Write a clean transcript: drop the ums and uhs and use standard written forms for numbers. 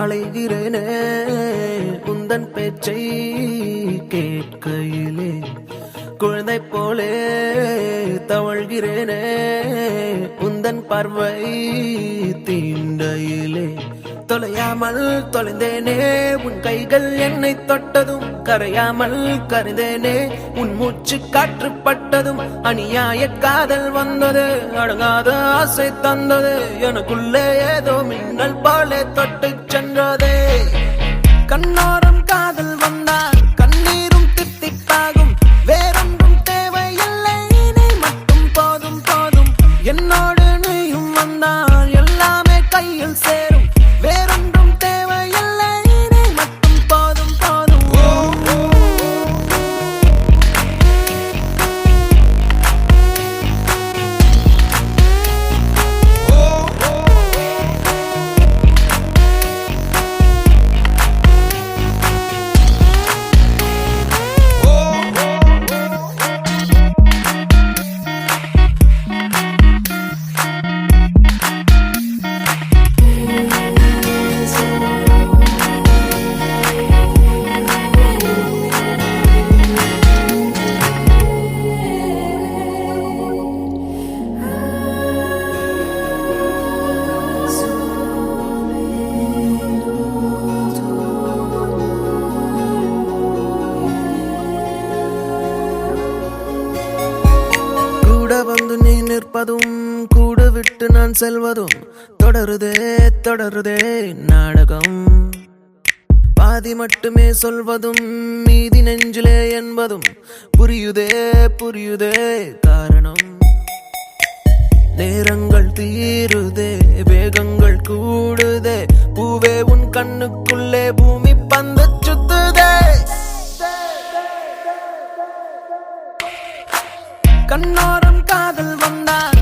அலைகிறேனே உந்தன் பேச்சை கேட்கையிலே குழந்தை போலே தவழ்கிறேனே உந்தன் பார்வை தீண்டையிலே தொலையாமல் தொலைந்தேனே உன் கைகள் என்னை தொட்டதும் கரையாமல் கரைந்தேனே உன் மூச்சு காற்றுப்பட்டதும் அநியாய காதல் வந்தது அடங்காத ஆசை தந்தது எனக்குள்ளே ஏதோ மின்னல் போலே தொட்டு சென்றதே கண்ணோரம் காதல் வந்தால் கண்ணீரும் தித்திப்பாகும் வேறொன்றும் தேவையில்லை நீ மட்டும் போதும் போதும் என்னோடு நீயும் வந்தால் எல்லாமே கையில் சேரும் வேறொன்றும் தேவையில்லை நீ மட்டும் போதும் போதும் கூட வந்து நீ நிற்பதும் கூட விட்டு நான் செல்வதும் தொடருதே தொடருதே நாடகம் பாதி மட்டுமே சொல்வதும் மீதி நெஞ்சிலே என்பதும் புரியுதே புரியுதே காரணம் நேரங்கள் தீருதே வேகங்கள் கூடுதே பூவே உன் கண்ணுக்குள்ளே பூமி பந்து சுத்துதே கண்ணோரம் காதல் வந்தால்